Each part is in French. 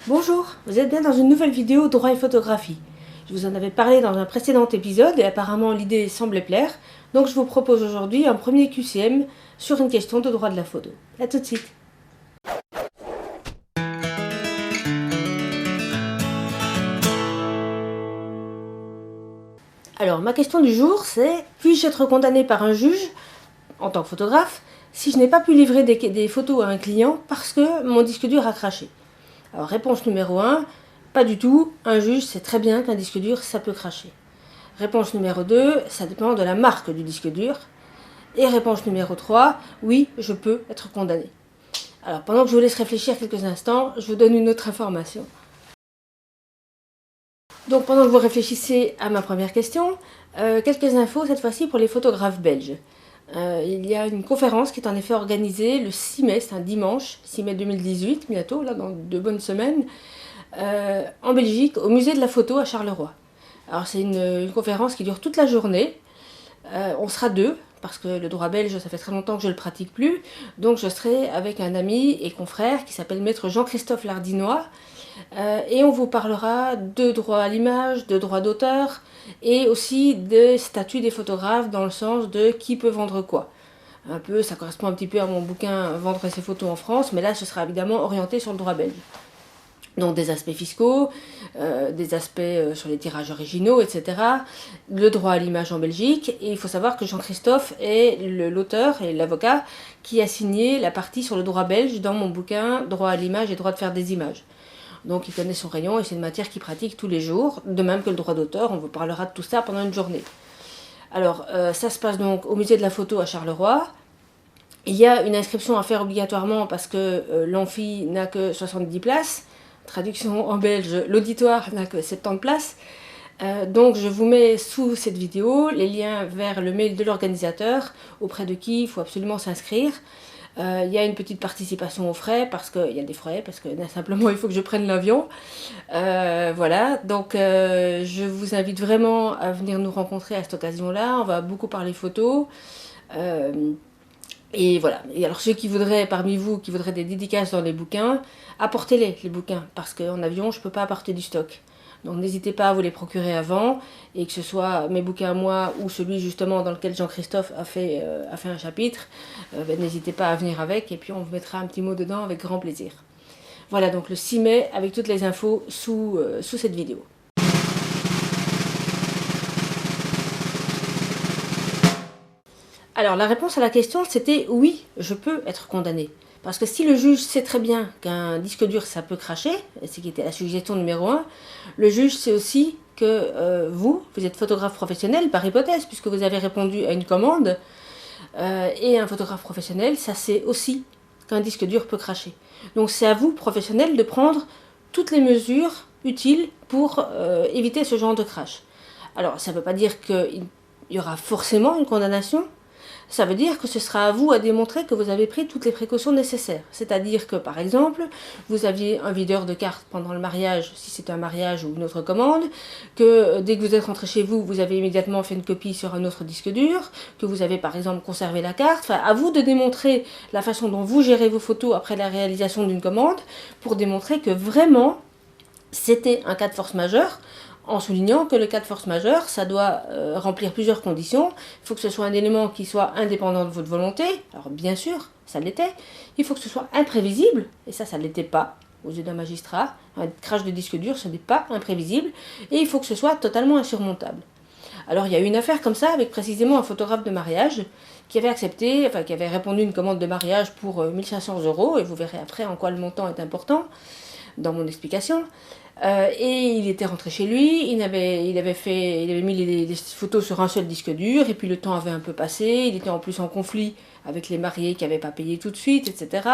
Bonjour, vous êtes bien dans une nouvelle vidéo droit et photographie. Je vous en avais parlé dans un précédent épisode et apparemment l'idée semblait plaire, donc je vous propose aujourd'hui un premier QCM sur une question de droit de la photo. A tout de suite. Alors ma question du jour c'est: puis-je être condamné par un juge en tant que photographe si je n'ai pas pu livrer des photos à un client parce que mon disque dur a craché? Alors réponse numéro 1, pas du tout. Un juge sait très bien qu'un disque dur, ça peut cracher. Réponse numéro 2, ça dépend de la marque du disque dur. Et réponse numéro 3, oui, je peux être condamné. Alors pendant que je vous laisse réfléchir quelques instants, je vous donne une autre information. Donc pendant que vous réfléchissez à ma première question, quelques infos cette fois-ci pour les photographes belges. Il y a une conférence qui est en effet organisée le 6 mai, c'est un dimanche, 6 mai 2018, bientôt, là dans 2 bonnes semaines, en Belgique, au musée de la photo à Charleroi. Alors c'est une conférence qui dure toute la journée. On sera deux, parce que le droit belge, ça fait très longtemps que je ne le pratique plus. Donc je serai avec un ami et confrère qui s'appelle maître Jean-Christophe Lardinois. Et on vous parlera de droit à l'image, de droit d'auteur, et aussi des statuts des photographes dans le sens de qui peut vendre quoi. Un peu, ça correspond un petit peu à mon bouquin Vendre ses photos en France, mais là ce sera évidemment orienté sur le droit belge. Donc des aspects fiscaux, des aspects sur les tirages originaux, etc. Le droit à l'image en Belgique. Et il faut savoir que Jean-Christophe est l'auteur et l'avocat qui a signé la partie sur le droit belge dans mon bouquin Droit à l'image et droit de faire des images. Donc il connaît son rayon et c'est une matière qu'il pratique tous les jours, de même que le droit d'auteur. On vous parlera de tout ça pendant une journée. Alors ça se passe donc au musée de la photo à Charleroi. Il y a une inscription à faire obligatoirement parce que l'amphi n'a que 70 places. Traduction en belge, l'auditoire n'a que 70 places. Donc je vous mets sous cette vidéo les liens vers le mail de l'organisateur auprès de qui il faut absolument s'inscrire. Il y a une petite participation aux frais, parce qu'il y a des frais, parce que simplement il faut que je prenne l'avion. Voilà, donc je vous invite vraiment à venir nous rencontrer à cette occasion-là. On va beaucoup parler photos. Et voilà. Et alors ceux qui voudraient, parmi vous, qui voudraient des dédicaces dans les bouquins, apportez-les, les bouquins, parce qu'en avion, je ne peux pas apporter du stock. Donc n'hésitez pas à vous les procurer avant, et que ce soit mes bouquins à moi, ou celui justement dans lequel Jean-Christophe a fait un chapitre, n'hésitez pas à venir avec, et puis on vous mettra un petit mot dedans avec grand plaisir. Voilà donc le 6 mai, avec toutes les infos sous cette vidéo. Alors la réponse à la question c'était oui, je peux être condamné. Parce que si le juge sait très bien qu'un disque dur ça peut cracher, et c'est qui était la suggestion numéro 1, le juge sait aussi que vous êtes photographe professionnel par hypothèse, puisque vous avez répondu à une commande, et un photographe professionnel, ça sait aussi qu'un disque dur peut cracher. Donc c'est à vous, professionnel, de prendre toutes les mesures utiles pour éviter ce genre de crash. Alors ça ne veut pas dire qu'il y aura forcément une condamnation. Ça veut dire que ce sera à vous à démontrer que vous avez pris toutes les précautions nécessaires. C'est-à-dire que, par exemple, vous aviez un videur de carte pendant le mariage, si c'est un mariage ou une autre commande, que dès que vous êtes rentré chez vous, vous avez immédiatement fait une copie sur un autre disque dur, que vous avez par exemple conservé la carte. Enfin, à vous de démontrer la façon dont vous gérez vos photos après la réalisation d'une commande, pour démontrer que vraiment, c'était un cas de force majeure, en soulignant que le cas de force majeure, ça doit remplir plusieurs conditions. Il faut que ce soit un élément qui soit indépendant de votre volonté. Alors bien sûr, ça l'était. Il faut que ce soit imprévisible, et ça ne l'était pas aux yeux d'un magistrat. Un crash de disque dur, ce n'est pas imprévisible. Et il faut que ce soit totalement insurmontable. Alors il y a eu une affaire comme ça avec précisément un photographe de mariage qui avait accepté, enfin qui avait répondu à une commande de mariage pour 1500 €, et vous verrez après en quoi le montant est important dans mon explication. Et il était rentré chez lui, il avait mis les photos sur un seul disque dur, et puis le temps avait un peu passé, il était en plus en conflit avec les mariés qui n'avaient pas payé tout de suite, etc.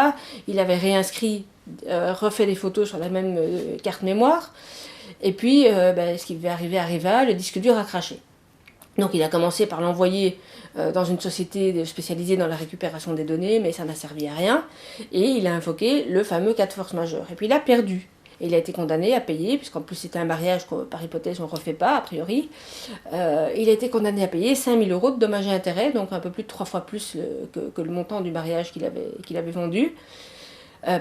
Il avait réinscrit, refait les photos sur la même carte mémoire, et puis ce qui devait arriver arriva, le disque dur a craché. Donc il a commencé par l'envoyer dans une société spécialisée dans la récupération des données, mais ça n'a servi à rien, et il a invoqué le fameux cas de force majeure, et puis il a perdu. Et il a été condamné à payer, puisqu'en plus c'était un mariage que par hypothèse on ne refait pas, a priori. Il a été condamné à payer 5 000 € de dommages et intérêts, donc un peu plus de 3 fois plus que le montant du mariage qu'il avait vendu.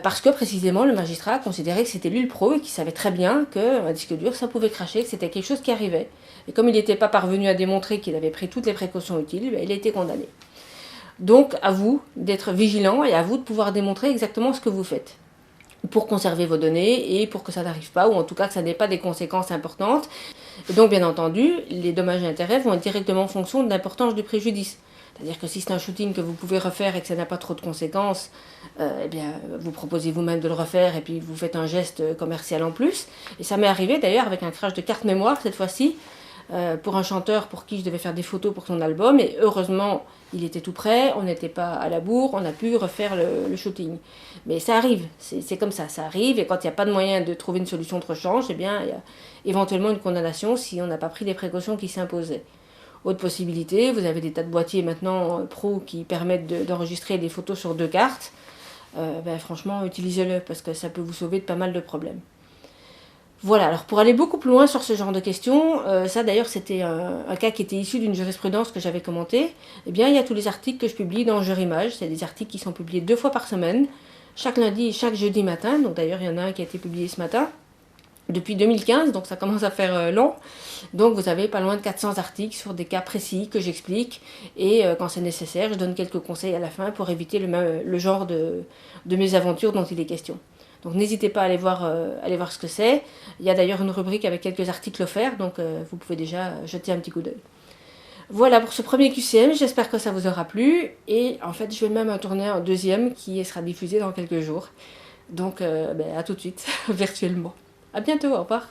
parce que précisément le magistrat considérait que c'était lui le pro et qu'il savait très bien qu'un disque dur ça pouvait cracher, que c'était quelque chose qui arrivait. Et comme il n'était pas parvenu à démontrer qu'il avait pris toutes les précautions utiles, il a été condamné. Donc à vous d'être vigilant et à vous de pouvoir démontrer exactement ce que vous faites pour conserver vos données et pour que ça n'arrive pas, ou en tout cas que ça n'ait pas des conséquences importantes. Et donc bien entendu, les dommages et intérêts vont être directement en fonction de l'importance du préjudice. C'est-à-dire que si c'est un shooting que vous pouvez refaire et que ça n'a pas trop de conséquences, eh bien, vous proposez vous-même de le refaire et puis vous faites un geste commercial en plus. Et ça m'est arrivé d'ailleurs avec un crash de carte mémoire cette fois-ci, pour un chanteur pour qui je devais faire des photos pour son album. Et heureusement, il était tout prêt, on n'était pas à la bourre, on a pu refaire le shooting. Mais ça arrive, c'est comme ça arrive. Et quand il n'y a pas de moyen de trouver une solution de rechange, eh bien, il y a éventuellement une condamnation si on n'a pas pris les précautions qui s'imposaient. Autre possibilité, vous avez des tas de boîtiers maintenant pro qui permettent d'enregistrer des photos sur 2 cartes. Franchement, utilisez-le parce que ça peut vous sauver de pas mal de problèmes. Voilà, alors pour aller beaucoup plus loin sur ce genre de questions, ça d'ailleurs c'était un cas qui était issu d'une jurisprudence que j'avais commentée, eh bien il y a tous les articles que je publie dans Jurimage, c'est des articles qui sont publiés 2 fois par semaine, chaque lundi et chaque jeudi matin, donc d'ailleurs il y en a un qui a été publié ce matin, depuis 2015, donc ça commence à faire long. Donc vous avez pas loin de 400 articles sur des cas précis que j'explique, et quand c'est nécessaire, je donne quelques conseils à la fin pour éviter le genre de mésaventures dont il est question. Donc n'hésitez pas à aller voir ce que c'est. Il y a d'ailleurs une rubrique avec quelques articles offerts, donc vous pouvez déjà jeter un petit coup d'œil. Voilà pour ce premier QCM, j'espère que ça vous aura plu, et en fait je vais même en tourner un deuxième qui sera diffusé dans quelques jours. Donc à tout de suite, virtuellement. À bientôt, au revoir.